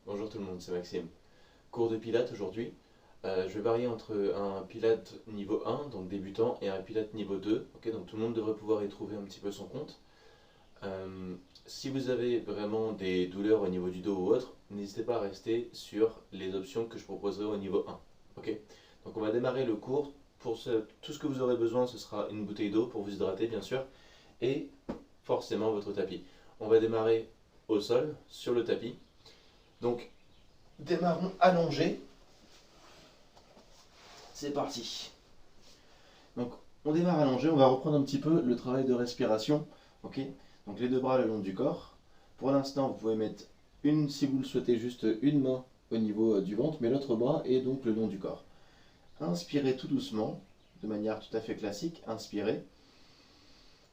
Bonjour tout le monde, c'est Maxime. Cours de Pilates aujourd'hui. Je vais varier entre un Pilates niveau 1, donc débutant, et un Pilates niveau 2. Ok, donc tout le monde devrait pouvoir y trouver un petit peu son compte. Si vous avez vraiment des douleurs au niveau du dos ou autre, n'hésitez pas à rester sur les options que je proposerai au niveau 1. Ok, donc on va démarrer le cours. Tout ce que vous aurez besoin, ce sera une bouteille d'eau pour vous hydrater, bien sûr, et forcément votre tapis. On va démarrer au sol, sur le tapis. Donc, démarrons allongé. C'est parti. Donc, on démarre allongé. On va reprendre un petit peu le travail de respiration. Ok. Donc, les deux bras le long du corps. Pour l'instant, vous pouvez mettre si vous le souhaitez, juste une main au niveau du ventre, mais l'autre bras est donc le long du corps. Inspirez tout doucement, de manière tout à fait classique. Inspirez.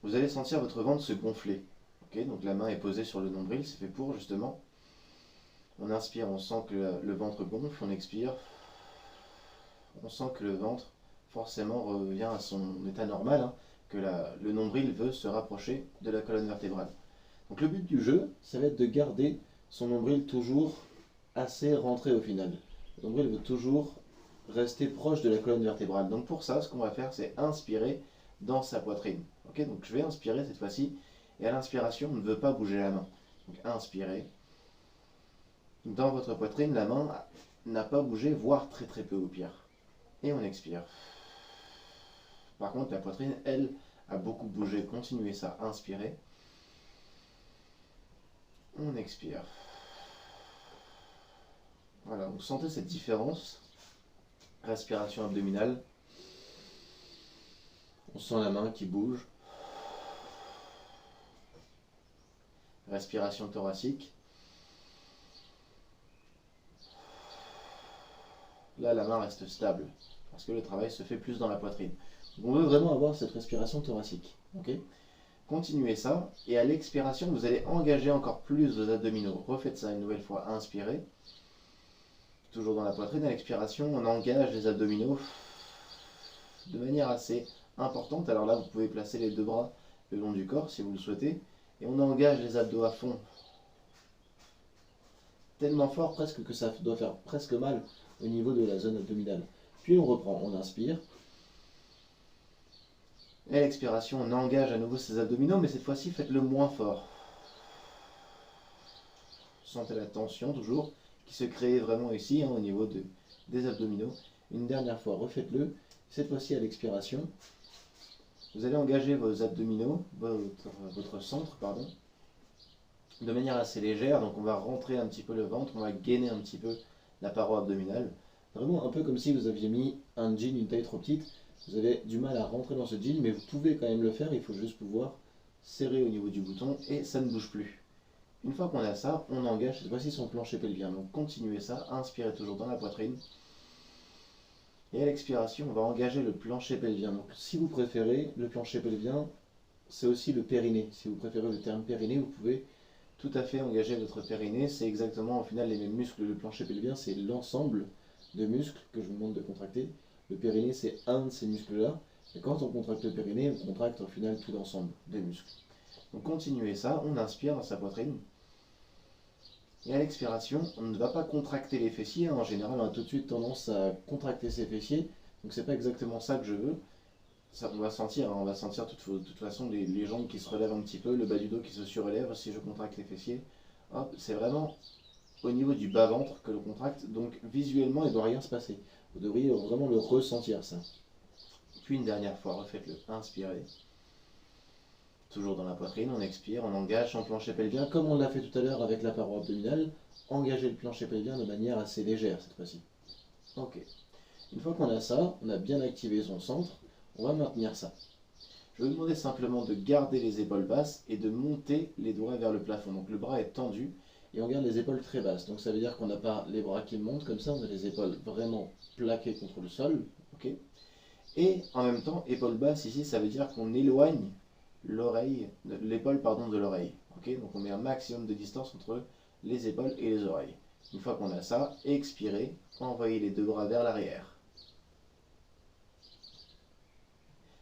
Vous allez sentir votre ventre se gonfler. Ok. Donc, la main est posée sur le nombril. C'est fait pour justement. On inspire, on sent que le ventre gonfle. On expire. On sent que le ventre forcément revient à son état normal, hein, que le nombril veut se rapprocher de la colonne vertébrale. Donc le but du jeu, ça va être de garder son nombril toujours assez rentré au final. Le nombril veut toujours rester proche de la colonne vertébrale. Donc pour ça, ce qu'on va faire, c'est inspirer dans sa poitrine. Ok, donc je vais inspirer cette fois-ci, et à l'inspiration, on ne veut pas bouger la main. Donc inspirez. Dans votre poitrine, la main n'a pas bougé, voire très très peu au pire. Et on expire. Par contre, la poitrine, elle, a beaucoup bougé. Continuez ça. Inspirez. On expire. Voilà, vous sentez cette différence. Respiration abdominale. On sent la main qui bouge. Respiration thoracique. Là, la main reste stable, parce que le travail se fait plus dans la poitrine. Donc, on veut vraiment avoir cette respiration thoracique. Ok. Continuez ça, et à l'expiration, vous allez engager encore plus vos abdominaux. Refaites ça une nouvelle fois. Inspirez. Toujours dans la poitrine. À l'expiration, on engage les abdominaux de manière assez importante. Alors là, vous pouvez placer les deux bras le long du corps si vous le souhaitez. Et on engage les abdos à fond. Tellement fort presque que ça doit faire presque mal au niveau de la zone abdominale. Puis on reprend, on inspire. Et à l'expiration, on engage à nouveau ces abdominaux, mais cette fois-ci, faites-le moins fort. Sentez la tension toujours qui se crée vraiment ici, hein, au niveau des abdominaux. Une dernière fois, refaites-le. Cette fois-ci à l'expiration, vous allez engager vos abdominaux, votre centre, pardon, de manière assez légère. Donc on va rentrer un petit peu le ventre, on va gainer un petit peu la paroi abdominale. Vraiment un peu comme si vous aviez mis un jean, une taille trop petite. Vous avez du mal à rentrer dans ce jean, mais vous pouvez quand même le faire. Il faut juste pouvoir serrer au niveau du bouton et ça ne bouge plus. Une fois qu'on a ça, on engage cette fois-ci son plancher pelvien. Donc continuez ça, inspirez toujours dans la poitrine. Et à l'expiration, on va engager le plancher pelvien. Donc si vous préférez, le plancher pelvien, c'est aussi le périnée. Si vous préférez le terme périnée, vous pouvez tout à fait engager votre périnée. C'est exactement au final les mêmes muscles. Le plancher pelvien, c'est l'ensemble de muscles que je vous demande de contracter. Le périnée, c'est un de ces muscles-là. Et quand on contracte le périnée, on contracte au final tout l'ensemble des muscles. Donc continuez ça, on inspire dans sa poitrine. Et à l'expiration, on ne va pas contracter les fessiers. En général, on a tout de suite tendance à contracter ses fessiers. Donc c'est pas exactement ça que je veux. Ça, on va sentir, hein, de toute façon les jambes qui se relèvent un petit peu, le bas du dos qui se surélève si je contracte les fessiers. Hop, c'est vraiment au niveau du bas-ventre que le contracte. Donc visuellement, il ne doit rien se passer. Vous devriez vraiment le ressentir ça. Puis une dernière fois, refaites-le. Inspirez. Toujours dans la poitrine, on expire, on engage son plancher pelvien, comme on l'a fait tout à l'heure avec la paroi abdominale. Engagez le plancher pelvien de manière assez légère cette fois-ci. Ok. Une fois qu'on a ça, on a bien activé son centre, on va maintenir ça. Je vais vous demander simplement de garder les épaules basses et de monter les doigts vers le plafond. Donc le bras est tendu et on garde les épaules très basses. Donc ça veut dire qu'on n'a pas les bras qui montent comme ça, on a les épaules vraiment plaquées contre le sol. Ok. Et en même temps, épaules basses ici, ça veut dire qu'on éloigne l'épaule de l'oreille. Ok, donc on met un maximum de distance entre les épaules et les oreilles. Une fois qu'on a ça, expirez, envoyez les deux bras vers l'arrière.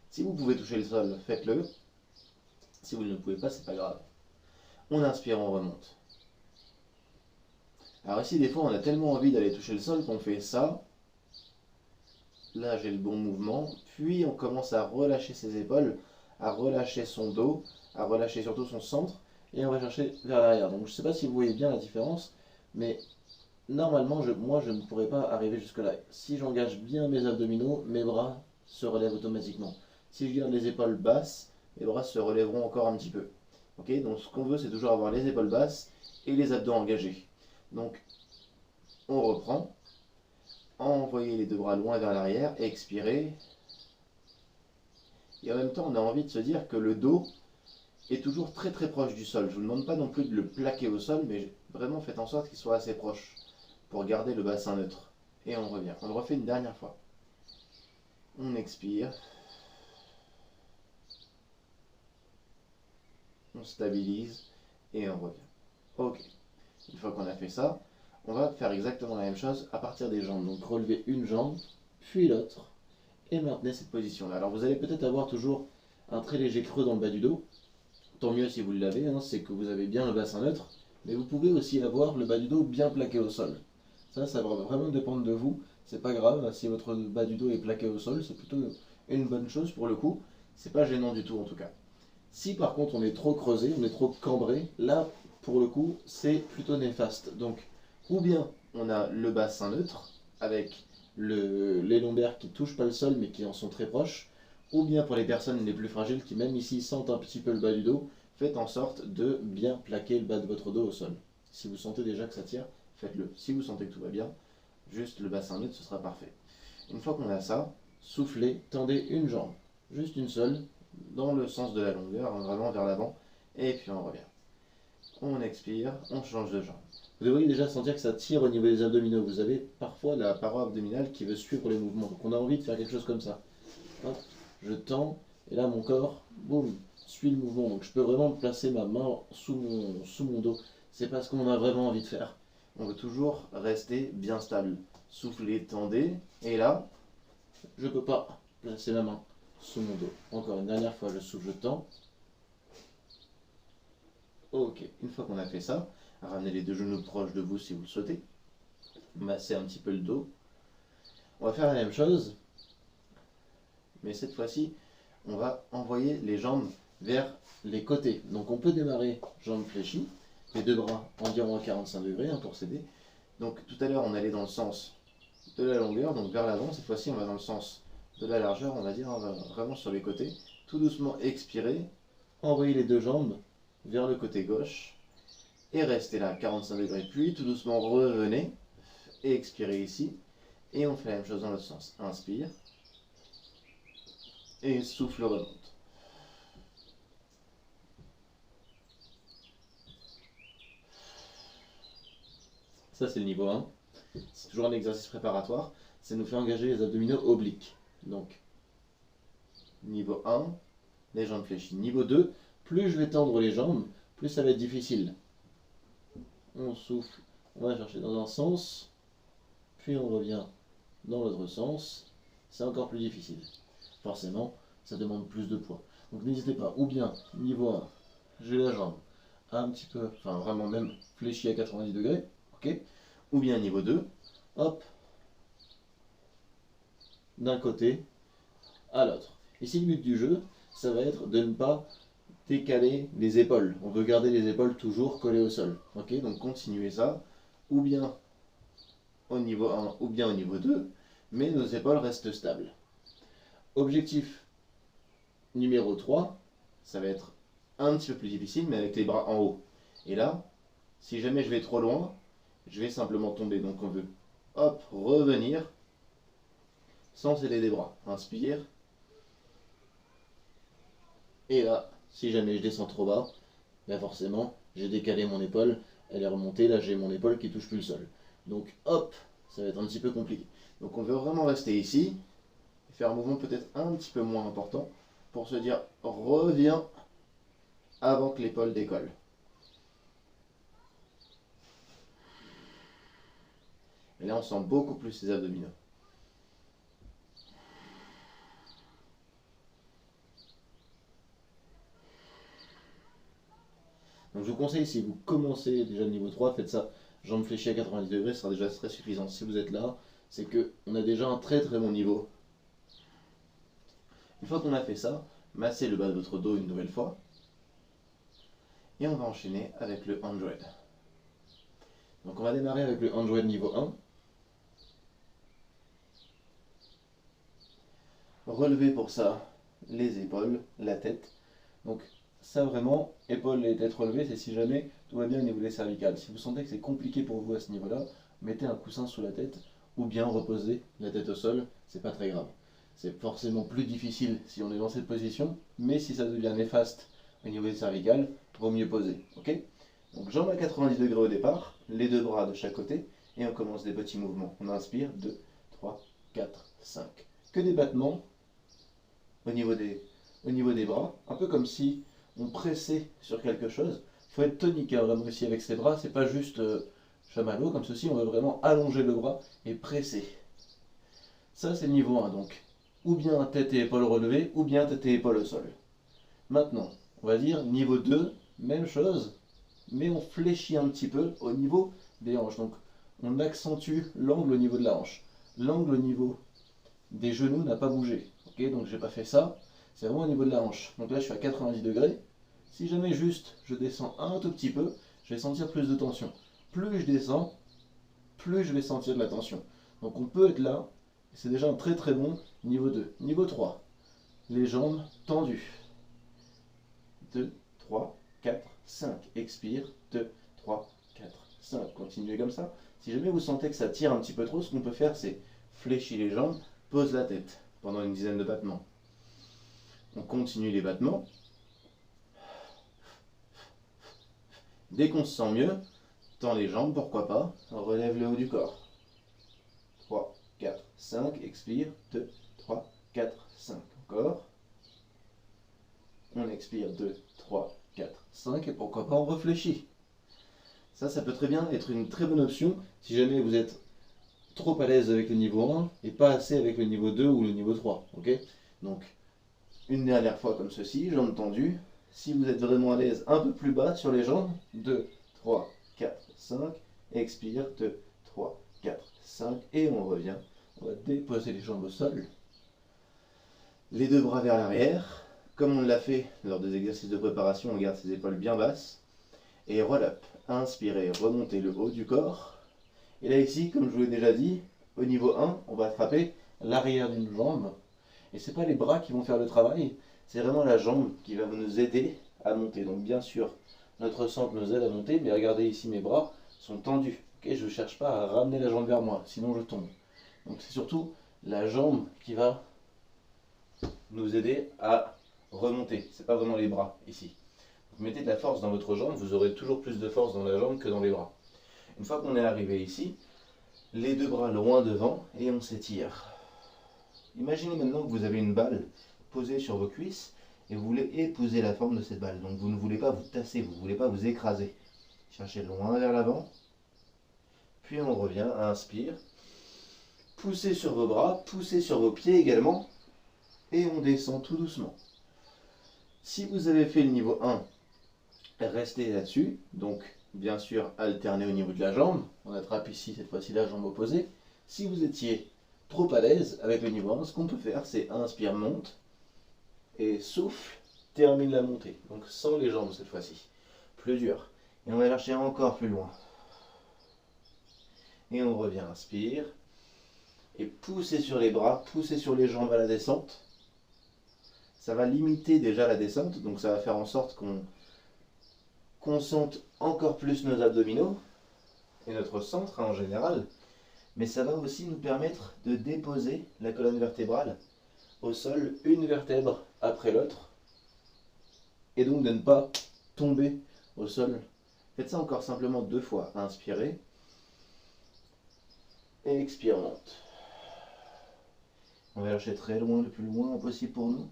Si vous pouvez toucher le sol, faites-le. Si vous ne le pouvez pas, c'est pas grave. On inspire, on remonte. Alors ici, des fois, on a tellement envie d'aller toucher le sol qu'on fait ça. Là, j'ai le bon mouvement. Puis, on commence à relâcher ses épaules, à relâcher son dos, à relâcher surtout son centre. Et on va chercher vers l'arrière. Donc, je ne sais pas si vous voyez bien la différence, mais normalement, moi, je ne pourrais pas arriver jusque-là. Si j'engage bien mes abdominaux, mes bras se relèvent automatiquement. Si je garde les épaules basses, mes bras se relèveront encore un petit peu. Ok, donc ce qu'on veut, c'est toujours avoir les épaules basses et les abdos engagés. Donc, on reprend. Envoyez les deux bras loin vers l'arrière, expirez. Et en même temps, on a envie de se dire que le dos est toujours très très proche du sol. Je ne vous demande pas non plus de le plaquer au sol, mais vraiment faites en sorte qu'il soit assez proche pour garder le bassin neutre. Et on revient. On le refait une dernière fois. On expire. On stabilise et on revient. Ok. Une fois qu'on a fait ça, on va faire exactement la même chose à partir des jambes. Donc relever une jambe, puis l'autre, et maintenez cette position-là. Alors vous allez peut-être avoir toujours un très léger creux dans le bas du dos. Tant mieux si vous l'avez, hein, c'est que vous avez bien le bassin neutre. Mais vous pouvez aussi avoir le bas du dos bien plaqué au sol. Ça va vraiment dépendre de vous. C'est pas grave, si votre bas du dos est plaqué au sol, c'est plutôt une bonne chose pour le coup. C'est pas gênant du tout en tout cas. Si par contre on est trop creusé, on est trop cambré, là pour le coup c'est plutôt néfaste. Donc ou bien on a le bassin neutre avec les lombaires qui ne touchent pas le sol mais qui en sont très proches, ou bien pour les personnes les plus fragiles qui même ici sentent un petit peu le bas du dos, faites en sorte de bien plaquer le bas de votre dos au sol. Si vous sentez déjà que ça tire, faites-le. Si vous sentez que tout va bien, juste le bassin neutre, ce sera parfait. Une fois qu'on a ça, soufflez, tendez une jambe, juste une seule, dans le sens de la longueur, hein, vraiment vers l'avant, et puis on revient. On expire, on change de jambe. Vous devriez déjà sentir que ça tire au niveau des abdominaux. Vous avez parfois la paroi abdominale qui veut suivre les mouvements. Donc on a envie de faire quelque chose comme ça. Hop, je tends, et là mon corps, boum, suit le mouvement. Donc je peux vraiment placer ma main sous mon dos. C'est pas ce qu'on a vraiment envie de faire. On veut toujours rester bien stable. Soufflez, tendez, et là, je peux pas placer ma main sous mon dos. Encore une dernière fois, je souffle, je tends. Ok, une fois qu'on a fait ça, ramenez les deux genoux proches de vous si vous le souhaitez. Massez un petit peu le dos. On va faire la même chose, mais cette fois-ci, on va envoyer les jambes vers les côtés. Donc on peut démarrer jambes fléchies, les deux bras environ à 45 degrés hein, pour s'aider. Donc tout à l'heure, on allait dans le sens de la longueur, donc vers l'avant. Cette fois-ci, on va dans le sens de la largeur, on va dire, on va vraiment sur les côtés. Tout doucement, expirez, envoyez les deux jambes vers le côté gauche et restez là, 45 degrés. Puis tout doucement, revenez et expirez ici. Et on fait la même chose dans l'autre sens. Inspire et souffle, remonte. Ça, c'est le niveau 1. C'est toujours un exercice préparatoire. Ça nous fait engager les abdominaux obliques. Donc, niveau 1, les jambes fléchies. Niveau 2, plus je vais tendre les jambes, plus ça va être difficile. On souffle, on va chercher dans un sens, puis on revient dans l'autre sens. C'est encore plus difficile. Forcément, ça demande plus de poids. Donc n'hésitez pas, ou bien niveau 1, j'ai la jambe un petit peu, enfin vraiment même fléchie à 90 degrés, ok. Ou bien niveau 2, hop, d'un côté à l'autre. Ici le but du jeu, ça va être de ne pas décaler les épaules. On veut garder les épaules toujours collées au sol. Ok, donc continuez ça, ou bien au niveau 1 ou bien au niveau 2, mais nos épaules restent stables. Objectif numéro 3, ça va être un petit peu plus difficile, mais avec les bras en haut. Et là, si jamais je vais trop loin, je vais simplement tomber. Donc on veut, hop, revenir sans aider les bras. Inspire. Et là, si jamais je descends trop bas, ben forcément, j'ai décalé mon épaule, elle est remontée, là j'ai mon épaule qui touche plus le sol. Donc hop, ça va être un petit peu compliqué. Donc on veut vraiment rester ici, faire un mouvement peut-être un petit peu moins important, pour se dire reviens avant que l'épaule décolle. Et là on sent beaucoup plus les abdominaux. Donc je vous conseille, si vous commencez déjà le niveau 3, faites ça jambes fléchies à 90 degrés, ce sera déjà très suffisant. Si vous êtes là, c'est qu'on a déjà un très très bon niveau. Une fois qu'on a fait ça, massez le bas de votre dos une nouvelle fois. Et on va enchaîner avec le 100. Donc on va démarrer avec le 100 niveau 1. Relevez pour ça les épaules, la tête. Donc ça vraiment, épaules et tête relevées, c'est si jamais tout va bien au niveau des cervicales. Si vous sentez que c'est compliqué pour vous à ce niveau-là, mettez un coussin sous la tête ou bien reposez la tête au sol, c'est pas très grave. C'est forcément plus difficile si on est dans cette position, mais si ça devient néfaste au niveau des cervicales, vaut mieux poser. Ok? Donc jambes à 90 degrés au départ, les deux bras de chaque côté, et on commence des petits mouvements. On inspire, 2, 3, 4, 5. Que des battements au niveau des bras, un peu comme si on pressait sur quelque chose. Il faut être tonique hein, vraiment aussi avec ses bras, c'est pas juste chamallow comme ceci, on veut vraiment allonger le bras et presser. Ça c'est le niveau 1 donc. Ou bien tête et épaules relevées, ou bien tête et épaules au sol. Maintenant, on va dire niveau 2, même chose, mais on fléchit un petit peu au niveau des hanches. Donc on accentue l'angle au niveau de la hanche. L'angle au niveau des genoux n'a pas bougé. Ok, donc j'ai pas fait ça. C'est vraiment au niveau de la hanche. Donc là je suis à 90 degrés. Si jamais juste je descends un tout petit peu, je vais sentir plus de tension. Plus je descends, plus je vais sentir de la tension. Donc on peut être là. C'est déjà un très très bon niveau 2. Niveau 3. Les jambes tendues. 2, 3, 4, 5. Expire. 2, 3, 4, 5. Continuez comme ça. Si jamais vous sentez que ça tire un petit peu trop, ce qu'on peut faire, c'est fléchir les jambes, pose la tête pendant une dizaine de battements. On continue les battements. Dès qu'on se sent mieux, tend les jambes, pourquoi pas, relève le haut du corps. 3, 4, 5, expire, 2, 3, 4, 5. Encore. On expire, 2, 3, 4, 5, et pourquoi pas on réfléchit. Ça peut très bien être une très bonne option si jamais vous êtes trop à l'aise avec le niveau 1 et pas assez avec le niveau 2 ou le niveau 3. Ok, donc, une dernière fois comme ceci, jambes tendues. Si vous êtes vraiment à l'aise, un peu plus bas sur les jambes. 2, 3, 4, 5. Expire, 2, 3, 4, 5. Et on revient. On va déposer les jambes au sol. Les deux bras vers l'arrière. Comme on l'a fait lors des exercices de préparation, on garde ses épaules bien basses. Et roll up. Inspirez, remontez le haut du corps. Et là ici, comme je vous l'ai déjà dit, au niveau 1, on va attraper l'arrière d'une jambe. Et ce n'est pas les bras qui vont faire le travail, c'est vraiment la jambe qui va nous aider à monter. Donc bien sûr, notre centre nous aide à monter, mais regardez ici, mes bras sont tendus. Okay, je ne cherche pas à ramener la jambe vers moi, sinon je tombe. Donc c'est surtout la jambe qui va nous aider à remonter. Ce n'est pas vraiment les bras ici. Vous mettez de la force dans votre jambe, vous aurez toujours plus de force dans la jambe que dans les bras. Une fois qu'on est arrivé ici, les deux bras loin devant et on s'étire. Imaginez maintenant que vous avez une balle posée sur vos cuisses et vous voulez épouser la forme de cette balle. Donc vous ne voulez pas vous tasser, vous ne voulez pas vous écraser. Cherchez loin vers l'avant. Puis on revient, inspire. Poussez sur vos bras, poussez sur vos pieds également. Et on descend tout doucement. Si vous avez fait le niveau 1, restez là-dessus. Donc bien sûr, alternez au niveau de la jambe. On attrape ici cette fois-ci la jambe opposée. Si vous étiez trop à l'aise avec le niveau 1, ce qu'on peut faire, c'est inspire, monte, et souffle, termine la montée. Donc sans les jambes cette fois-ci. Plus dur. Et on va chercher encore plus loin. Et on revient, inspire. Et poussez sur les bras, poussez sur les jambes à la descente. Ça va limiter déjà la descente, donc ça va faire en sorte qu'on sente encore plus nos abdominaux et notre centre en général. Mais ça va aussi nous permettre de déposer la colonne vertébrale au sol, une vertèbre après l'autre, et donc de ne pas tomber au sol. Faites ça encore simplement 2 fois. Inspirez, et expire, monte. On va chercher très loin, le plus loin possible pour nous.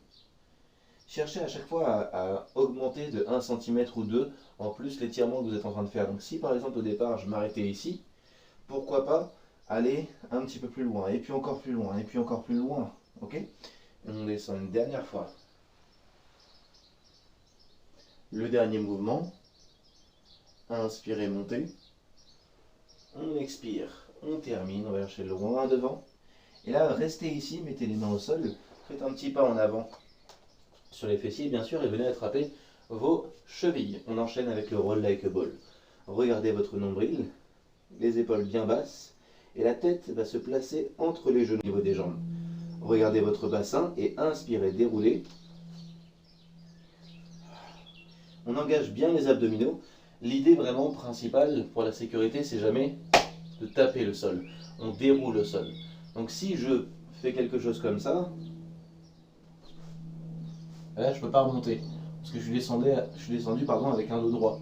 Cherchez à chaque fois à augmenter de 1 cm ou 2 en plus l'étirement que vous êtes en train de faire. Donc si par exemple au départ je m'arrêtais ici, pourquoi pas aller un petit peu plus loin, et puis encore plus loin, et puis encore plus loin. Ok? Et on descend une dernière fois. Le dernier mouvement. Inspirez, montez. On expire, on termine, on va chercher loin devant. Et là, restez ici, mettez les mains au sol, faites un petit pas en avant sur les fessiers, bien sûr, et venez attraper vos chevilles. On enchaîne avec le roll like a ball. Regardez votre nombril, les épaules bien basses, et la tête va se placer entre les genoux au niveau des jambes. Regardez votre bassin et inspirez, déroulez. On engage bien les abdominaux. L'idée vraiment principale pour la sécurité, c'est jamais de taper le sol. On déroule le sol. Donc si je fais quelque chose comme ça, là je ne peux pas remonter. Parce que je suis descendu avec un dos droit.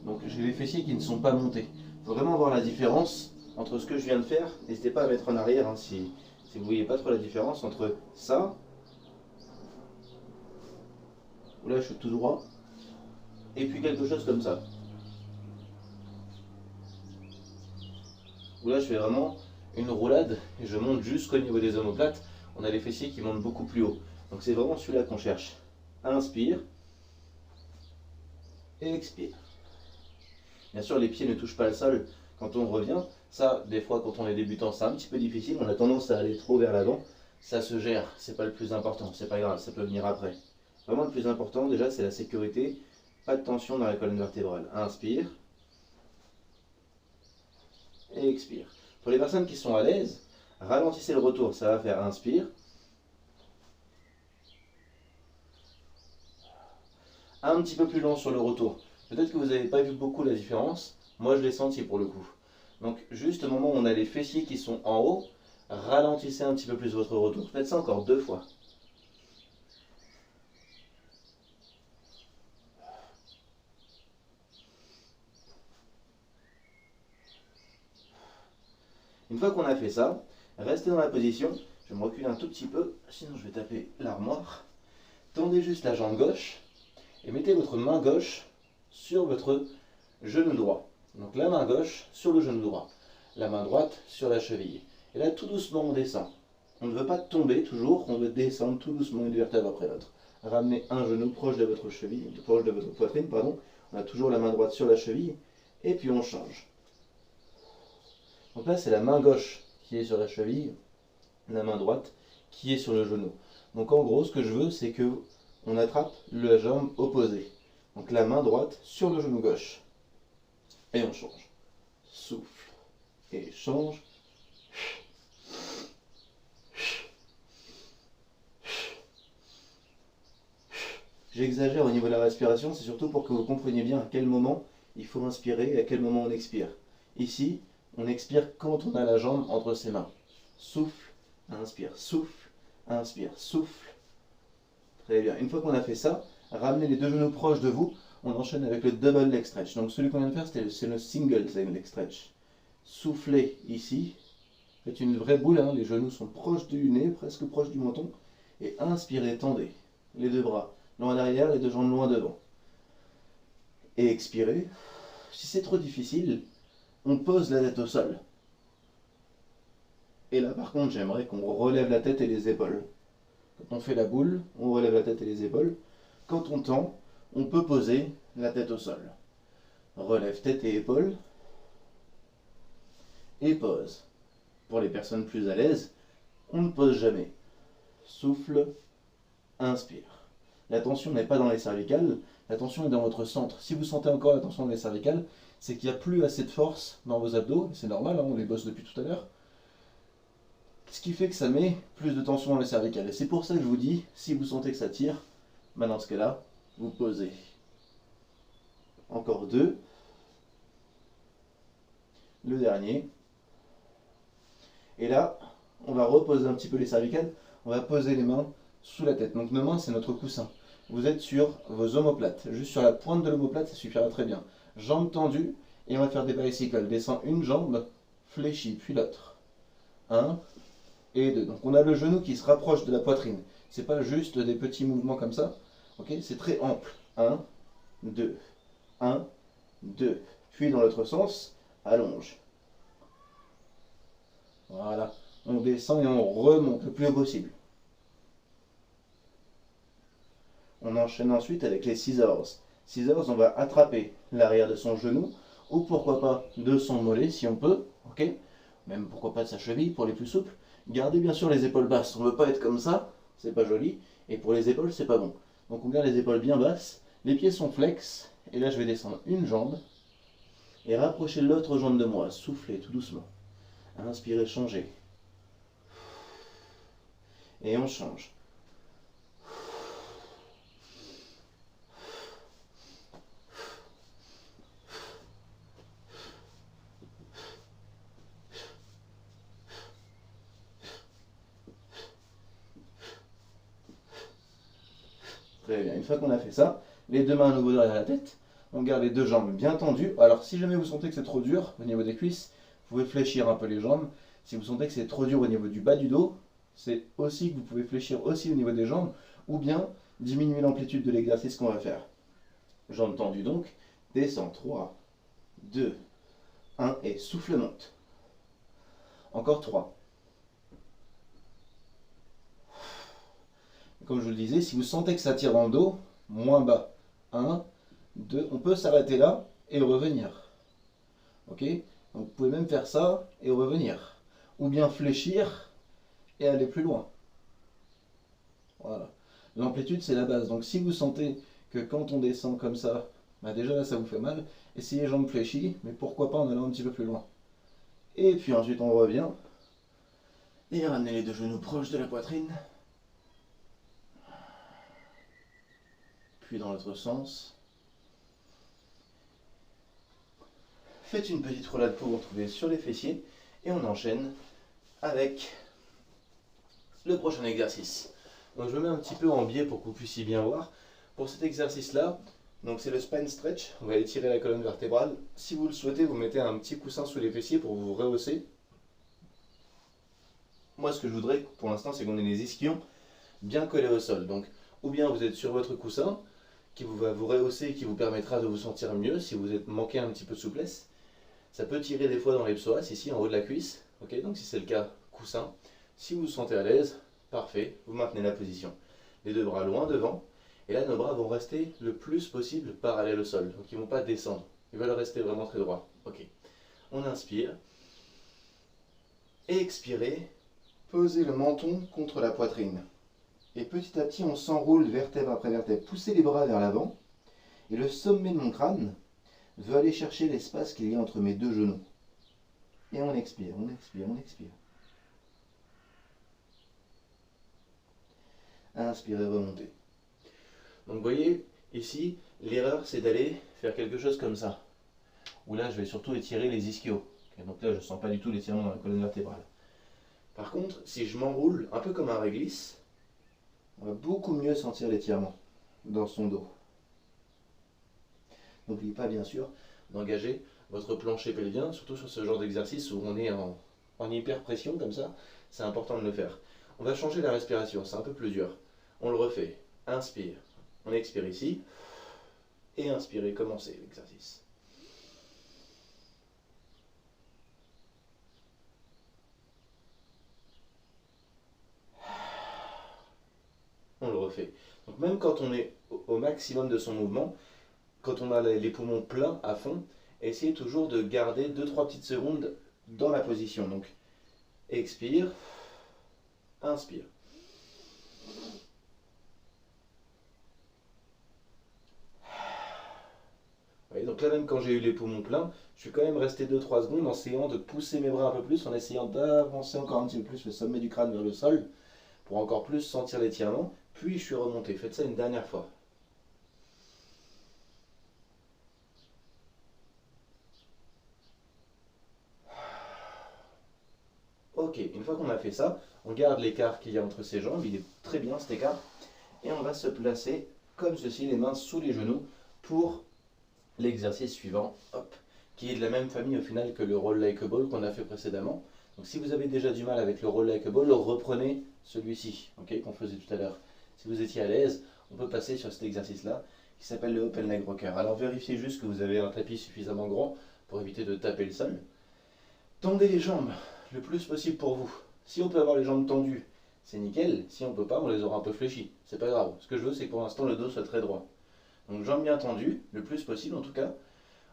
Donc j'ai les fessiers qui ne sont pas montés. Il faut vraiment voir la différence entre ce que je viens de faire. N'hésitez pas à mettre en arrière hein, si vous ne voyez pas trop la différence entre ça, où là je suis tout droit, et puis quelque chose comme ça. Où là je fais vraiment une roulade et je monte jusqu'au niveau des omoplates. On a les fessiers qui montent beaucoup plus haut. Donc c'est vraiment celui-là qu'on cherche. Inspire. Et expire. Bien sûr les pieds ne touchent pas le sol quand on revient. Ça, des fois quand on est débutant, c'est un petit peu difficile. On a tendance à aller trop vers l'avant. Ça se gère, c'est pas le plus important, c'est pas grave, ça peut venir après. Vraiment le plus important déjà c'est la sécurité. Pas de tension dans la colonne vertébrale. Inspire. Et expire. Pour les personnes qui sont à l'aise, ralentissez le retour. Ça va faire inspire. Un petit peu plus long sur le retour. Peut-être que vous n'avez pas vu beaucoup la différence. Moi, je l'ai senti pour le coup. Donc, juste au moment où on a les fessiers qui sont en haut, ralentissez un petit peu plus votre retour. Faites ça encore 2 fois. Une fois qu'on a fait ça, restez dans la position. Je vais me reculer un tout petit peu, sinon je vais taper l'armoire. Tendez juste la jambe gauche et mettez votre main gauche sur votre genou droit. Donc la main gauche sur le genou droit, la main droite sur la cheville. Et là, tout doucement, on descend. On ne veut pas tomber toujours, on veut descendre tout doucement une vertèbre après l'autre. Ramenez un genou proche de votre cheville, proche de votre poitrine, pardon. On a toujours la main droite sur la cheville, et puis on change. Donc là, c'est la main gauche qui est sur la cheville, la main droite qui est sur le genou. Donc en gros, ce que je veux, c'est que on attrape la jambe opposée. Donc la main droite sur le genou gauche. Et on change. Souffle. Et change. J'exagère au niveau de la respiration, c'est surtout pour que vous compreniez bien à quel moment il faut inspirer et à quel moment on expire. Ici, on expire quand on a la jambe entre ses mains. Souffle, inspire, souffle, inspire, souffle. Très bien. Une fois qu'on a fait ça, ramenez les deux genoux proches de vous. On enchaîne avec le double leg stretch. Donc celui qu'on vient de faire, c'est le single leg stretch. Soufflez ici. Faites une vraie boule, hein. Les genoux sont proches du nez, presque proches du menton. Et inspirez, tendez les deux bras loin derrière, les deux jambes loin devant. Et expirez. Si c'est trop difficile, on pose la tête au sol. Et là par contre, j'aimerais qu'on relève la tête et les épaules. Quand on fait la boule, on relève la tête et les épaules. Quand on tend, on peut poser la tête au sol. Relève tête et épaules. Et pose. Pour les personnes plus à l'aise, on ne pose jamais. Souffle, inspire. La tension n'est pas dans les cervicales, la tension est dans votre centre. Si vous sentez encore la tension dans les cervicales, c'est qu'il n'y a plus assez de force dans vos abdos. C'est normal, hein, on les bosse depuis tout à l'heure. Ce qui fait que ça met plus de tension dans les cervicales. Et c'est pour ça que je vous dis, si vous sentez que ça tire, ben dans ce cas-là, vous posez. Encore 2. Le dernier. Et là, on va reposer un petit peu les cervicales. On va poser les mains sous la tête. Donc nos mains, c'est notre coussin. Vous êtes sur vos omoplates. Juste sur la pointe de l'omoplate, ça suffira très bien. Jambes tendues. Et on va faire des bicycles. Descend une jambe, fléchie, puis l'autre. 1 et 2. Donc on a le genou qui se rapproche de la poitrine. C'est pas juste des petits mouvements comme ça. Ok, c'est très ample. 1, 2. 1, 2. Puis dans l'autre sens, allonge. Voilà. On descend et on remonte le plus haut possible. On enchaîne ensuite avec les scissors. Scissors, on va attraper l'arrière de son genou, ou pourquoi pas de son mollet si on peut. ok? Même pourquoi pas de sa cheville pour les plus souples. Gardez bien sûr les épaules basses, on ne veut pas être comme ça, c'est pas joli, et pour les épaules c'est pas bon. Donc on garde les épaules bien basses, les pieds sont flex, et là je vais descendre une jambe, et rapprocher l'autre jambe de moi, soufflez tout doucement. Inspirez, changez. Et on change. Très bien, une fois qu'on a fait ça, les deux mains à nouveau derrière la tête, on garde les deux jambes bien tendues. Alors si jamais vous sentez que c'est trop dur au niveau des cuisses, vous pouvez fléchir un peu les jambes. Si vous sentez que c'est trop dur au niveau du bas du dos, c'est aussi que vous pouvez fléchir aussi au niveau des jambes, ou bien diminuer l'amplitude de l'exercice qu'on va faire. Jambes tendues donc, descend, 3, 2, 1 et souffle monte. Encore 3. Comme je vous le disais, si vous sentez que ça tire dans le dos, moins bas. 1, 2, on peut s'arrêter là et revenir. Ok? Donc vous pouvez même faire ça et revenir. Ou bien fléchir et aller plus loin. Voilà. L'amplitude c'est la base. Donc si vous sentez que quand on descend comme ça, bah déjà là ça vous fait mal, essayez jambes fléchies, mais pourquoi pas en allant un petit peu plus loin. Et puis ensuite on revient. Et ramenez les deux genoux proches de la poitrine. Puis dans l'autre sens. Faites une petite roulade pour vous retrouver sur les fessiers et on enchaîne avec le prochain exercice. Donc je me mets un petit peu en biais pour que vous puissiez bien voir. Pour cet exercice-là, donc c'est le spine stretch, on va étirer la colonne vertébrale. Si vous le souhaitez, vous mettez un petit coussin sous les fessiers pour vous rehausser. Moi ce que je voudrais pour l'instant c'est qu'on ait les ischions bien collés au sol. Donc ou bien vous êtes sur votre coussin, qui va vous rehausser et qui vous permettra de vous sentir mieux si vous êtes manqué un petit peu de souplesse. Ça peut tirer des fois dans les psoas, ici en haut de la cuisse. Okay, donc si c'est le cas, coussin. Si vous vous sentez à l'aise, parfait, vous maintenez la position. Les deux bras loin devant. Et là, nos bras vont rester le plus possible parallèles au sol. Donc ils ne vont pas descendre. Ils veulent rester vraiment très droits. Ok. On inspire. Et expirez. Posez le menton contre la poitrine. Et petit à petit, on s'enroule vertèbre après vertèbre. Poussez les bras vers l'avant. Et le sommet de mon crâne veut aller chercher l'espace qu'il y a entre mes deux genoux. Et on expire, on expire, on expire. Inspirez, remontez. Donc vous voyez, ici, l'erreur c'est d'aller faire quelque chose comme ça. Où là, je vais surtout étirer les ischios. Okay, donc là, je ne sens pas du tout l'étirement dans la colonne vertébrale. Par contre, si je m'enroule un peu comme un réglisse, on va beaucoup mieux sentir l'étirement dans son dos. N'oubliez pas bien sûr d'engager votre plancher pelvien, surtout sur ce genre d'exercice où on est en hyper pression comme ça, c'est important de le faire. On va changer la respiration, c'est un peu plus dur. On le refait. Inspire. On expire ici. Et inspirez, commencez l'exercice. On le refait. Donc même quand on est au maximum de son mouvement, quand on a les poumons pleins à fond, essayez toujours de garder 2-3 petites secondes dans la position. Donc expire, inspire. Voyez, donc là même quand j'ai eu les poumons pleins, je suis quand même resté 2-3 secondes en essayant de pousser mes bras un peu plus, en essayant d'avancer encore un petit peu plus le sommet du crâne vers le sol, pour encore plus sentir l'étirement, puis je suis remonté. Faites ça une dernière fois. Ok, une fois qu'on a fait ça, on garde l'écart qu'il y a entre ses jambes, il est très bien cet écart, et on va se placer comme ceci, les mains sous les genoux, pour l'exercice suivant, hop, qui est de la même famille au final que le roll like a ball qu'on a fait précédemment. Donc si vous avez déjà du mal avec le roll like a ball, reprenez celui-ci, okay, qu'on faisait tout à l'heure. Si vous étiez à l'aise, on peut passer sur cet exercice-là, qui s'appelle le open leg rocker. Alors vérifiez juste que vous avez un tapis suffisamment grand pour éviter de taper le sol. Tendez les jambes le plus possible pour vous. Si on peut avoir les jambes tendues, c'est nickel. Si on ne peut pas, on les aura un peu fléchies. C'est pas grave. Ce que je veux, c'est que pour l'instant, le dos soit très droit. Donc jambes bien tendues, le plus possible en tout cas.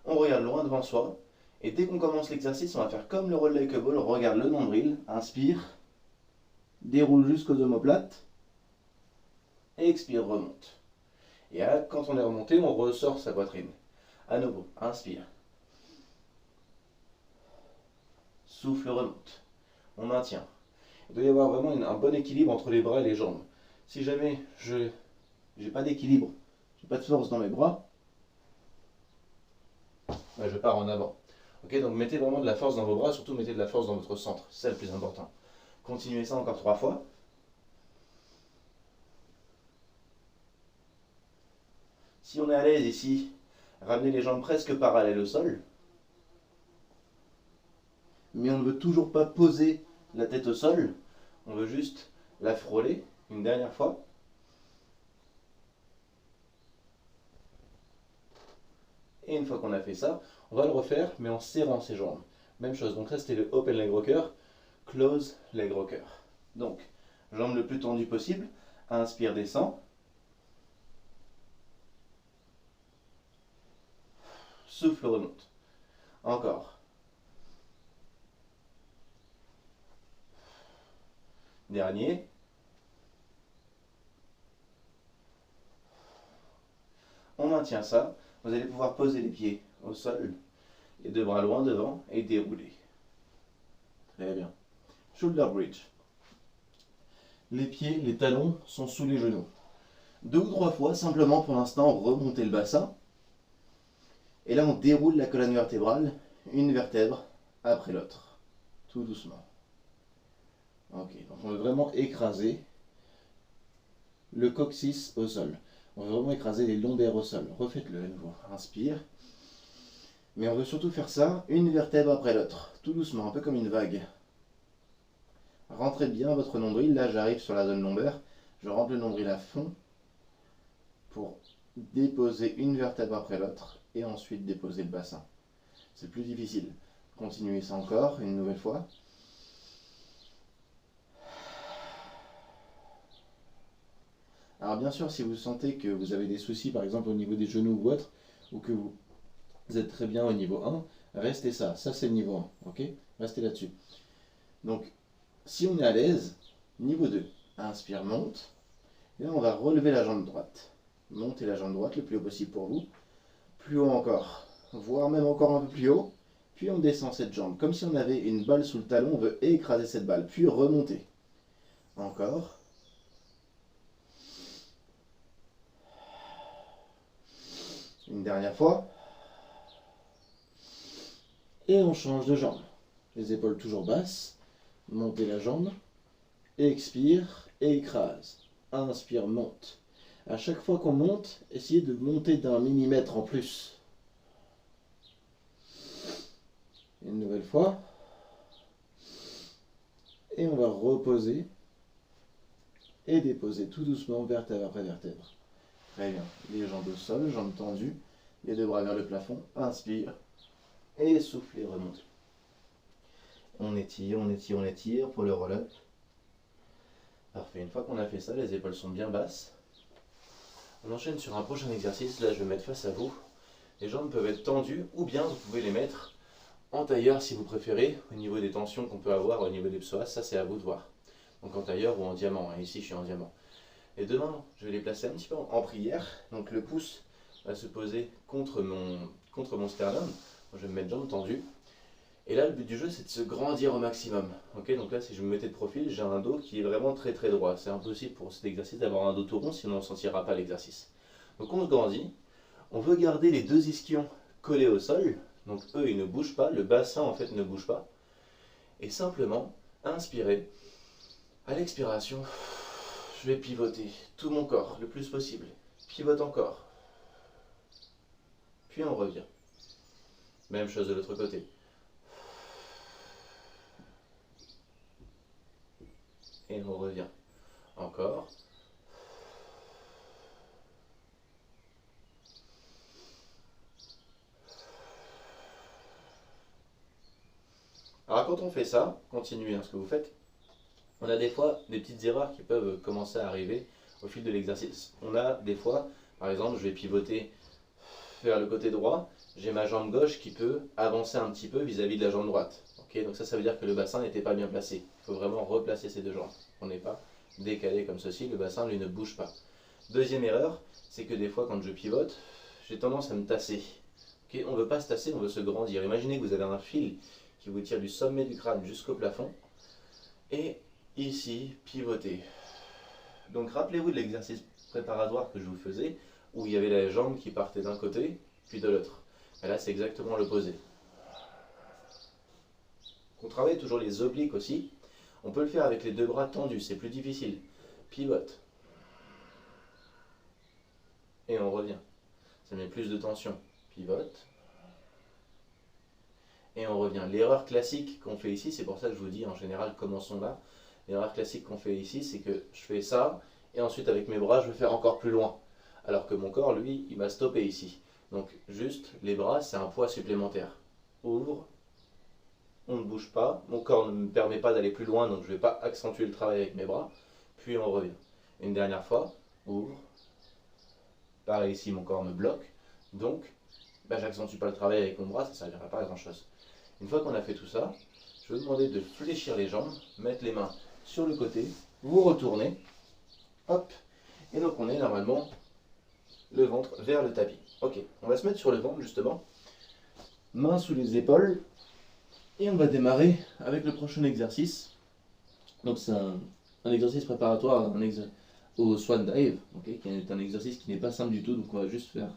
On regarde loin devant soi. Et dès qu'on commence l'exercice, on va faire comme le roll like a ball, on regarde le nombril, inspire, déroule jusqu'aux omoplates, et expire, remonte. Et là, quand on est remonté, on ressort sa poitrine. À nouveau, inspire. Souffle, remonte. On maintient. Il doit y avoir vraiment un bon équilibre entre les bras et les jambes. Si jamais je n'ai pas d'équilibre, je n'ai pas de force dans mes bras, ben je pars en avant. Ok, donc mettez vraiment de la force dans vos bras, surtout mettez de la force dans votre centre. C'est ça le plus important. Continuez ça encore 3 fois. Si on est à l'aise ici, ramenez les jambes presque parallèles au sol. Mais on ne veut toujours pas poser la tête au sol. On veut juste la frôler une dernière fois. Et une fois qu'on a fait ça, on va le refaire, mais en serrant ses jambes. Même chose, donc ça c'était le open leg rocker, close leg rocker. Donc, jambes le plus tendues possible, inspire, descend. Souffle, remonte. Encore. Dernier. On maintient ça. Vous allez pouvoir poser les pieds au sol, les deux bras loin devant et dérouler. Très bien. Shoulder bridge. Les pieds, les talons sont sous les genoux. 2 ou 3 fois, simplement pour l'instant, remonter le bassin. Et là, on déroule la colonne vertébrale, une vertèbre après l'autre. Tout doucement. Ok, donc on veut vraiment écraser le coccyx au sol. On veut vraiment écraser les lombaires au sol. Refaites-le à nouveau. Inspire. Mais on veut surtout faire ça, une vertèbre après l'autre. Tout doucement, un peu comme une vague. Rentrez bien votre nombril. Là, j'arrive sur la zone lombaire. Je rentre le nombril à fond pour déposer une vertèbre après l'autre et ensuite déposer le bassin. C'est plus difficile. Continuez ça encore, une nouvelle fois. Alors bien sûr, si vous sentez que vous avez des soucis, par exemple au niveau des genoux ou autre, ou que vous êtes très bien au niveau 1, restez ça. Ça c'est le niveau 1, ok? Restez là-dessus. Donc, si on est à l'aise, niveau 2, inspire, monte. Et là, on va relever la jambe droite. Montez la jambe droite le plus haut possible pour vous. Plus haut encore, voire même encore un peu plus haut. Puis on descend cette jambe, comme si on avait une balle sous le talon, on veut écraser cette balle, puis remonter. Encore. Une dernière fois. Et on change de jambe. Les épaules toujours basses. Montez la jambe. Expire et écrase. Inspire, monte. À chaque fois qu'on monte, essayez de monter d'un millimètre en plus. Une nouvelle fois. Et on va reposer. Et déposer tout doucement vertèbre après vertèbre. Très bien. Les jambes au sol, jambes tendues. Les deux bras vers le plafond. Inspire. Et soufflez, remonte. On étire, on étire, on étire pour le roll-up. Parfait. Une fois qu'on a fait ça, les épaules sont bien basses. On enchaîne sur un prochain exercice. Là, je vais mettre face à vous. Les jambes peuvent être tendues ou bien vous pouvez les mettre en tailleur si vous préférez, au niveau des tensions qu'on peut avoir au niveau des psoas. Ça, c'est à vous de voir. Donc en tailleur ou en diamant. Ici, je suis en diamant. Les deux mains, je vais les placer un petit peu en prière. Donc le pouce va se poser contre mon sternum. Je vais me mettre jambes tendues. Et là, le but du jeu, c'est de se grandir au maximum. Ok, donc là, si je me mettais de profil, j'ai un dos qui est vraiment très très droit. C'est impossible pour cet exercice d'avoir un dos tout rond, sinon on ne sentira pas l'exercice. Donc on se grandit. On veut garder les deux ischions collés au sol. Donc eux, ils ne bougent pas. Le bassin, en fait, ne bouge pas. Et simplement, inspirer. À l'expiration, je vais pivoter tout mon corps le plus possible. Pivote encore. Puis on revient. Même chose de l'autre côté. Et on revient. Encore. Alors quand on fait ça, continuez ce que vous faites. On a des fois des petites erreurs qui peuvent commencer à arriver au fil de l'exercice. On a des fois, par exemple, je vais pivoter vers le côté droit, j'ai ma jambe gauche qui peut avancer un petit peu vis-à-vis de la jambe droite. Ok, donc ça veut dire que le bassin n'était pas bien placé. Il faut vraiment replacer ces deux jambes. On n'est pas décalé comme ceci, le bassin lui ne bouge pas. Deuxième erreur, c'est que des fois quand je pivote, j'ai tendance à me tasser. Okay, on ne veut pas se tasser, on veut se grandir. Imaginez que vous avez un fil qui vous tire du sommet du crâne jusqu'au plafond. Et ici, pivoter. Donc rappelez-vous de l'exercice préparatoire que je vous faisais, où il y avait la jambe qui partait d'un côté, puis de l'autre. Et là, c'est exactement l'opposé. On travaille toujours les obliques aussi. On peut le faire avec les deux bras tendus, c'est plus difficile. Pivote. Et on revient. Ça met plus de tension. Pivote. Et on revient. L'erreur classique qu'on fait ici, c'est pour ça que je vous dis en général, commençons là. L'erreur classique qu'on fait ici, c'est que je fais ça, et ensuite avec mes bras, je vais faire encore plus loin. Alors que mon corps, lui, il m'a stoppé ici. Donc juste, les bras, c'est un poids supplémentaire. Ouvre, on ne bouge pas, mon corps ne me permet pas d'aller plus loin, donc je ne vais pas accentuer le travail avec mes bras, puis on revient. Une dernière fois, ouvre, pareil ici, mon corps me bloque, donc j'accentue pas le travail avec mon bras, ça ne servira pas à grand chose. Une fois qu'on a fait tout ça, je vais vous demander de fléchir les jambes, mettre les mains sur le côté, vous retournez, hop, et donc on est normalement le ventre vers le tapis. Ok, on va se mettre sur le ventre justement, mains sous les épaules, et on va démarrer avec le prochain exercice. Donc c'est un exercice préparatoire au Swan Dive, okay, qui est un exercice qui n'est pas simple du tout, donc on va juste faire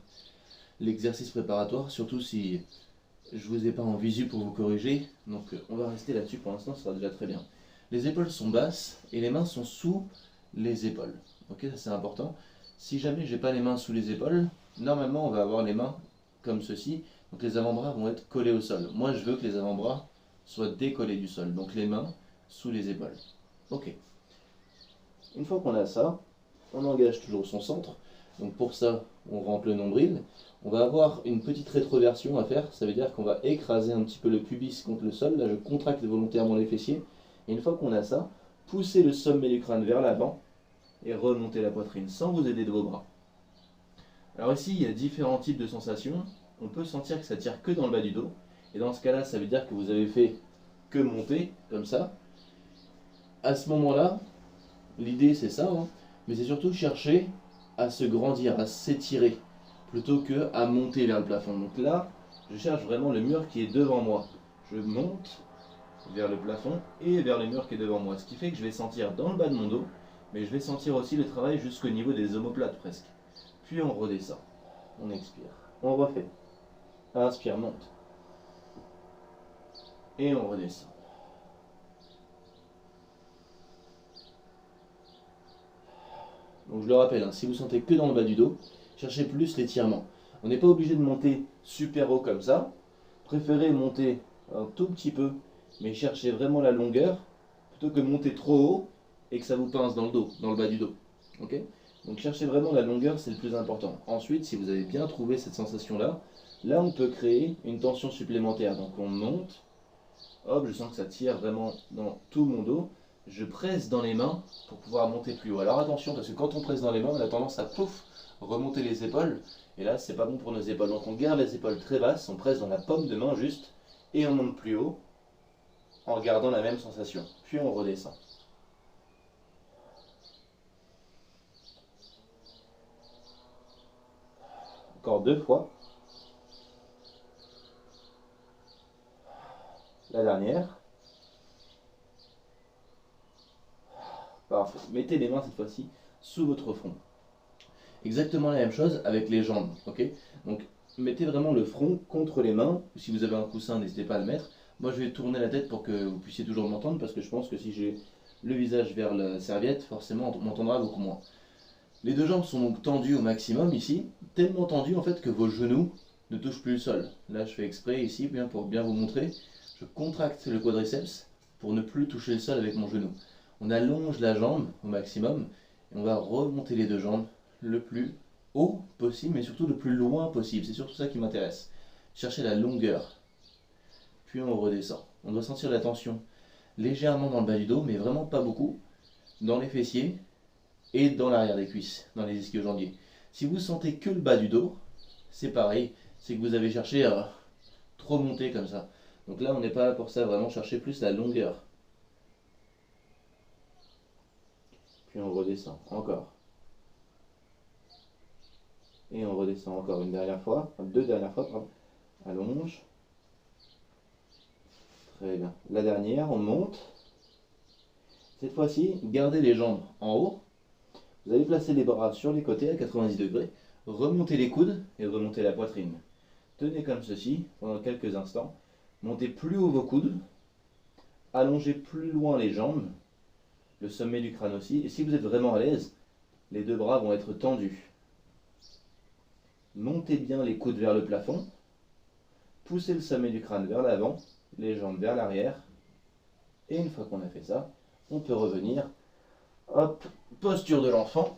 l'exercice préparatoire, surtout si je vous ai pas en visu pour vous corriger, donc on va rester là-dessus pour l'instant, ça sera déjà très bien. Les épaules sont basses et les mains sont sous les épaules. Ok, ça c'est important. Si jamais j'ai pas les mains sous les épaules, normalement on va avoir les mains comme ceci, donc les avant-bras vont être collés au sol. Moi je veux que les avant-bras soient décollés du sol, donc les mains sous les épaules. Ok. Une fois qu'on a ça, on engage toujours son centre. Donc pour ça, on rentre le nombril. On va avoir une petite rétroversion à faire, ça veut dire qu'on va écraser un petit peu le pubis contre le sol. Là, je contracte volontairement les fessiers. Et une fois qu'on a ça, poussez le sommet du crâne vers l'avant et remontez la poitrine sans vous aider de vos bras. Alors ici, il y a différents types de sensations. On peut sentir que ça tire que dans le bas du dos. Et dans ce cas-là, ça veut dire que vous avez fait que monter, comme ça. À ce moment-là, l'idée c'est ça, hein, mais c'est surtout chercher à se grandir, à s'étirer, plutôt que à monter vers le plafond. Donc là, je cherche vraiment le mur qui est devant moi. Je monte vers le plafond et vers le mur qui est devant moi. Ce qui fait que je vais sentir dans le bas de mon dos, mais je vais sentir aussi le travail jusqu'au niveau des omoplates presque. Puis on redescend, on expire, on refait. Inspire, monte. Et on redescend. Donc je le rappelle, hein, si vous sentez que dans le bas du dos, cherchez plus l'étirement. On n'est pas obligé de monter super haut comme ça. Préférez monter un tout petit peu, mais cherchez vraiment la longueur, plutôt que monter trop haut et que ça vous pince dans le dos, dans le bas du dos. Ok? Donc cherchez vraiment la longueur, c'est le plus important. Ensuite, si vous avez bien trouvé cette sensation-là, là on peut créer une tension supplémentaire. Donc on monte, hop, je sens que ça tire vraiment dans tout mon dos. Je presse dans les mains pour pouvoir monter plus haut. Alors attention, parce que quand on presse dans les mains, on a tendance à pouf, remonter les épaules. Et là, c'est pas bon pour nos épaules. Donc on garde les épaules très basses, on presse dans la paume de main juste, et on monte plus haut en gardant la même sensation. Puis on redescend. Encore 2 fois. La dernière. Parfait. Mettez les mains cette fois-ci sous votre front. Exactement la même chose avec les jambes. Ok? Donc mettez vraiment le front contre les mains. Si vous avez un coussin, n'hésitez pas à le mettre. Moi je vais tourner la tête pour que vous puissiez toujours m'entendre, parce que je pense que si j'ai le visage vers la serviette, forcément on m'entendra beaucoup moins. Les deux jambes sont donc tendues au maximum ici, tellement tendues en fait que vos genoux ne touchent plus le sol. Là je fais exprès ici, pour bien vous montrer. Je contracte le quadriceps pour ne plus toucher le sol avec mon genou. On allonge la jambe au maximum et on va remonter les deux jambes le plus haut possible, mais surtout le plus loin possible. C'est surtout ça qui m'intéresse. Chercher la longueur. Puis on redescend. On doit sentir la tension légèrement dans le bas du dos, mais vraiment pas beaucoup, dans les fessiers et dans l'arrière des cuisses, dans les ischio-jambiers. Si vous sentez que le bas du dos, c'est pareil. c'est que vous avez cherché à trop monter comme ça. Donc là, on n'est pas là pour ça, vraiment chercher plus la longueur. Puis on redescend encore. Et on redescend encore une dernière fois, enfin, deux dernières fois, pardon. Allonge. Très bien. La dernière, on monte. Cette fois-ci, gardez les jambes en haut. Vous allez placer les bras sur les côtés à 90 degrés. Remontez les coudes et remontez la poitrine. Tenez comme ceci pendant quelques instants. Montez plus haut vos coudes. Allongez plus loin les jambes. Le sommet du crâne aussi. Et si vous êtes vraiment à l'aise, les deux bras vont être tendus. Montez bien les coudes vers le plafond. Poussez le sommet du crâne vers l'avant, les jambes vers l'arrière. Et une fois qu'on a fait ça, on peut revenir. Hop, posture de l'enfant.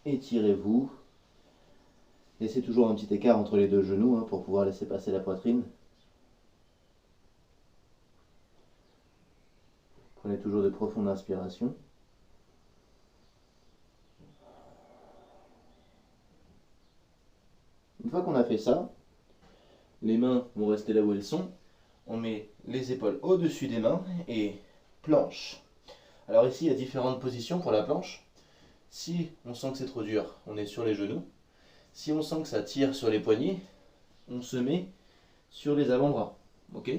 Étirez-vous. Laissez toujours un petit écart entre les deux genoux pour pouvoir laisser passer la poitrine. Prenez toujours de profondes inspirations. Une fois qu'on a fait ça, les mains vont rester là où elles sont. On met les épaules au-dessus des mains et planche. Alors ici, il y a différentes positions pour la planche. Si on sent que c'est trop dur, on est sur les genoux. Si on sent que ça tire sur les poignets, on se met sur les avant-bras. Ok ?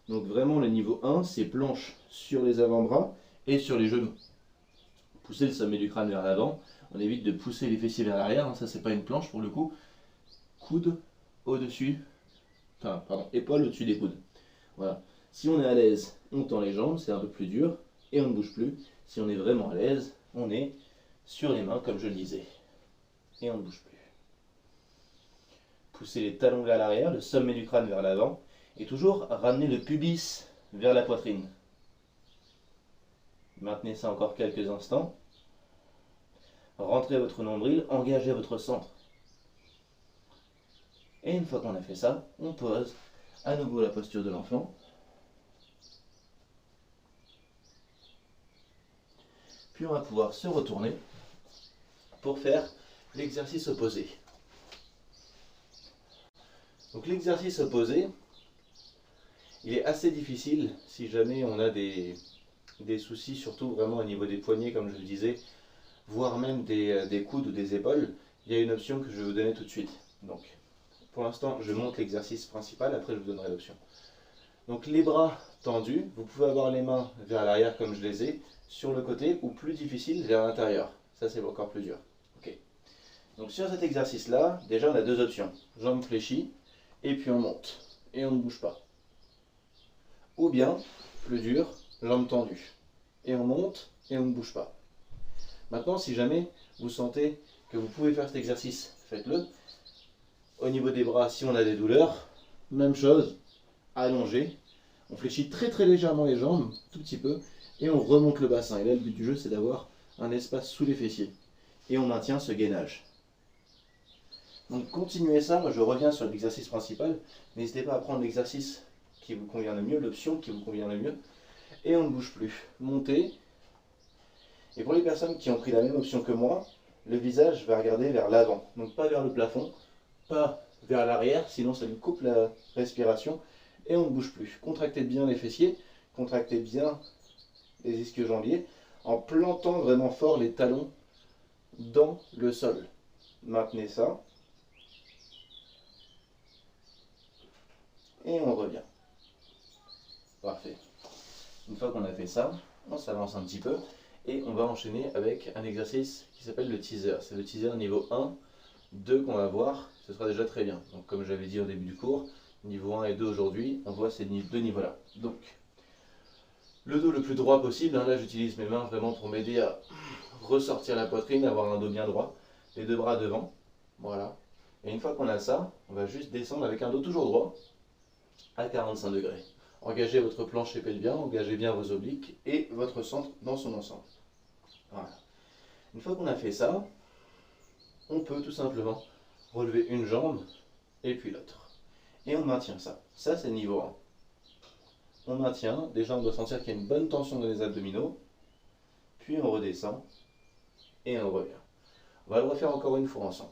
Donc vraiment le niveau 1, c'est planche sur les avant-bras et sur les genoux. Poussez le sommet du crâne vers l'avant. On évite de pousser les fessiers vers l'arrière. Ça, c'est pas une planche pour le coup. Coude au-dessus. Enfin, pardon, épaule au-dessus des coudes. Voilà. Si on est à l'aise, on tend les jambes, c'est un peu plus dur et on ne bouge plus. Si on est vraiment à l'aise, on est sur les mains comme je le disais. Et on ne bouge plus. Poussez les talons vers l'arrière, le sommet du crâne vers l'avant. Et toujours ramener le pubis vers la poitrine. Maintenez ça encore quelques instants. Rentrez votre nombril, engagez votre centre. Et une fois qu'on a fait ça, on pose à nouveau la posture de l'enfant. Puis on va pouvoir se retourner pour faire l'exercice opposé. Donc l'exercice opposé, il est assez difficile si jamais on a des soucis, surtout vraiment au niveau des poignets, comme je le disais, voire même des coudes ou des épaules. Il y a une option que je vais vous donner tout de suite. Donc, pour l'instant, je montre l'exercice principal, après je vous donnerai l'option. Donc les bras tendus, vous pouvez avoir les mains vers l'arrière comme je les ai, sur le côté, ou plus difficile, vers l'intérieur. Ça, c'est encore plus dur. Ok. Donc sur cet exercice-là, déjà on a deux options. Jambes fléchies, et puis on monte. Et on ne bouge pas. Ou bien, plus dur, jambes tendues. Et on monte, et on ne bouge pas. Maintenant, si jamais vous sentez que vous pouvez faire cet exercice, faites-le. Au niveau des bras, si on a des douleurs, même chose, allongé. On fléchit très très légèrement les jambes, tout petit peu, et on remonte le bassin. Et là, le but du jeu, c'est d'avoir un espace sous les fessiers. Et on maintient ce gainage. Donc continuez ça, moi je reviens sur l'exercice principal. N'hésitez pas à prendre l'exercice qui vous convient le mieux, l'option qui vous convient le mieux. Et on ne bouge plus. Montez. Et pour les personnes qui ont pris la même option que moi, le visage va regarder vers l'avant. Donc pas vers le plafond, pas vers l'arrière, sinon ça nous coupe la respiration. Et on ne bouge plus. Contractez bien les fessiers, contractez bien les ischio-jambiers, en plantant vraiment fort les talons dans le sol. Maintenez ça. Et on revient. Parfait. Une fois qu'on a fait ça, on s'avance un petit peu et on va enchaîner avec un exercice qui s'appelle le teaser. C'est le teaser niveau 1, 2 qu'on va voir, ce sera déjà très bien. Donc comme j'avais dit au début du cours, niveau 1 et 2 aujourd'hui, on voit ces deux niveaux-là. Donc, le dos le plus droit possible, là j'utilise mes mains vraiment pour m'aider à ressortir la poitrine, avoir un dos bien droit, les deux bras devant, voilà. Et une fois qu'on a ça, on va juste descendre avec un dos toujours droit, à 45 degrés. Engagez votre plancher pelvien, engagez bien vos obliques et votre centre dans son ensemble. Voilà. Une fois qu'on a fait ça, on peut tout simplement relever une jambe et puis l'autre. Et on maintient ça. Ça, c'est le niveau 1. On maintient. Déjà, on doit sentir qu'il y a une bonne tension dans les abdominaux. Puis on redescend et on revient. On va le refaire encore une fois ensemble.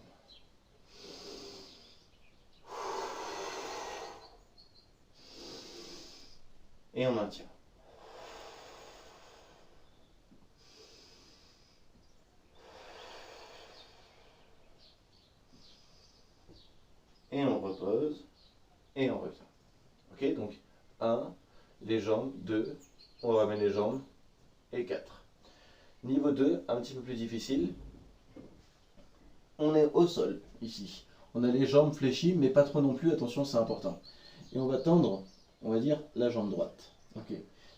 Et on maintient. Et on repose. Et on revient. Ok, donc 1, les jambes, 2, on ramène les jambes, et 4. Niveau 2, un petit peu plus difficile. On est au sol, ici. On a les jambes fléchies, mais pas trop non plus, attention, c'est important. Et on va tendre, on va dire, la jambe droite. Ok.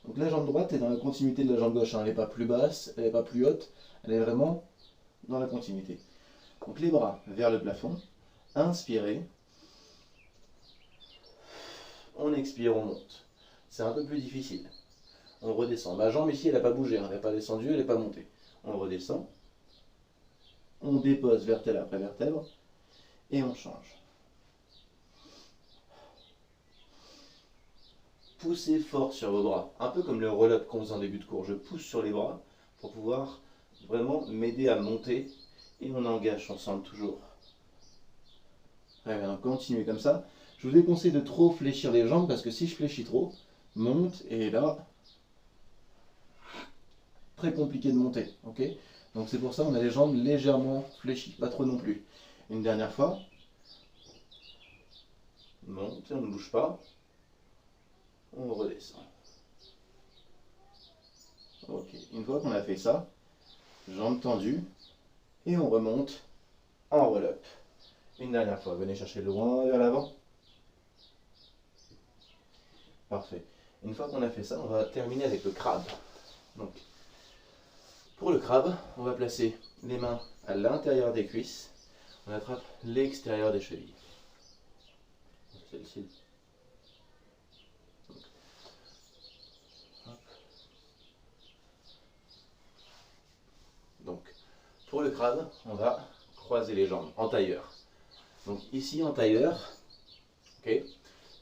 Donc la jambe droite est dans la continuité de la jambe gauche, hein. Elle n'est pas plus basse, elle n'est pas plus haute, elle est vraiment dans la continuité. Donc les bras vers le plafond, inspirez. On expire, on monte. C'est un peu plus difficile. On redescend. Ma jambe ici, elle n'a pas bougé, elle n'est pas descendue, elle n'est pas montée. On redescend. On dépose vertèbre après vertèbre. Et on change. Poussez fort sur vos bras. Un peu comme le roll-up qu'on faisait en début de cours. Je pousse sur les bras pour pouvoir vraiment m'aider à monter. Et on engage ensemble toujours. Très bien, donc continuez comme ça. Je vous déconseille de trop fléchir les jambes parce que si je fléchis trop, monte et là, très compliqué de monter. Ok, donc c'est pour ça on a les jambes légèrement fléchies, pas trop non plus. Une dernière fois. Monte, on ne bouge pas. On redescend. Ok, une fois qu'on a fait ça, jambes tendues et on remonte en roll-up. Une dernière fois, venez chercher loin vers l'avant. Parfait. Une fois qu'on a fait ça, on va terminer avec le crabe. Donc, pour le crabe, on va placer les mains à l'intérieur des cuisses. On attrape l'extérieur des chevilles. Celle-ci. Donc, pour le crabe, on va croiser les jambes en tailleur. Donc ici en tailleur, ok,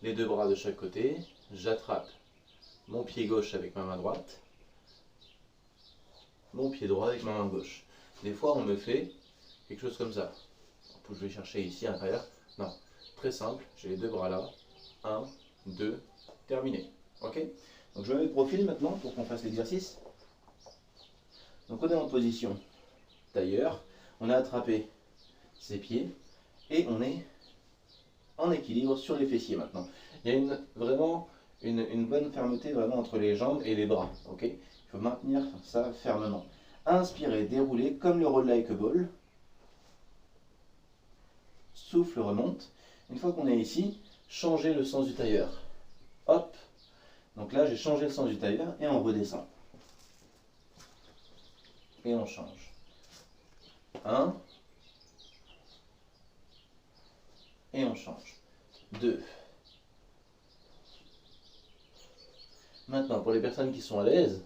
les deux bras de chaque côté, j'attrape mon pied gauche avec ma main droite, mon pied droit avec ma main gauche. Des fois on me fait quelque chose comme ça. Je vais chercher ici à l'intérieur. Non, très simple, j'ai les deux bras là. 1, 2, terminé. Ok. Donc je me mets de profil maintenant pour qu'on fasse l'exercice. Donc on est en position tailleur, on a attrapé ses pieds et on est en équilibre sur les fessiers maintenant. Il y a vraiment une bonne fermeté vraiment entre les jambes et les bras. Ok, il faut maintenir ça fermement. Inspirez, déroulez comme le roll like a ball. Souffle, remonte. Une fois qu'on est ici, changez le sens du tailleur. Hop. Donc là, j'ai changé le sens du tailleur et on redescend. Et on change. 1. Et on change. 2. Maintenant, pour les personnes qui sont à l'aise,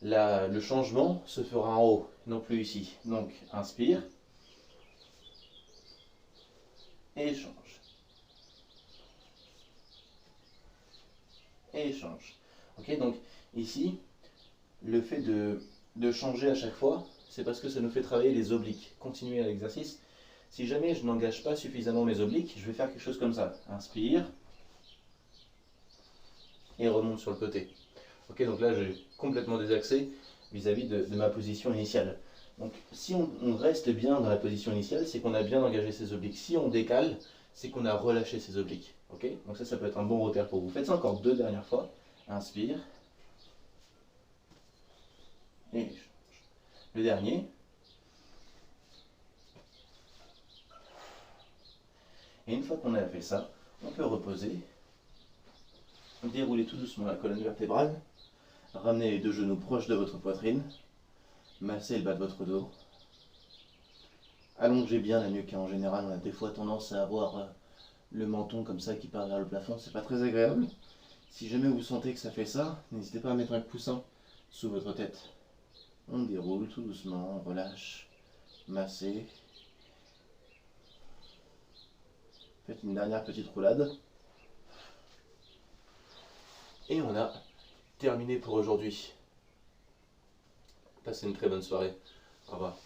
le changement se fera en haut, non plus ici. Donc, inspire. Et échange. Et échange. Ok, donc ici, le fait de changer à chaque fois, c'est parce que ça nous fait travailler les obliques. Continuez à l'exercice. Si jamais je n'engage pas suffisamment mes obliques, je vais faire quelque chose comme ça. Inspire. Et remonte sur le côté. Ok, donc là j'ai complètement désaxé vis-à-vis de ma position initiale. Donc si on reste bien dans la position initiale, c'est qu'on a bien engagé ses obliques. Si on décale, c'est qu'on a relâché ses obliques. Ok, donc ça peut être un bon repère pour vous. Faites ça encore 2 dernières fois. Inspire. Et échange. Le dernier. Et une fois qu'on a fait ça, on peut reposer. Déroulez tout doucement la colonne vertébrale. Ramenez les 2 genoux proches de votre poitrine. Massez le bas de votre dos. Allongez bien la nuque. En général, on a des fois tendance à avoir le menton comme ça qui part vers le plafond. C'est pas très agréable. Si jamais vous sentez que ça fait ça, n'hésitez pas à mettre un coussin sous votre tête. On déroule tout doucement, on relâche, massez. Faites une dernière petite roulade. Et on a terminé pour aujourd'hui. Passez une très bonne soirée. Au revoir.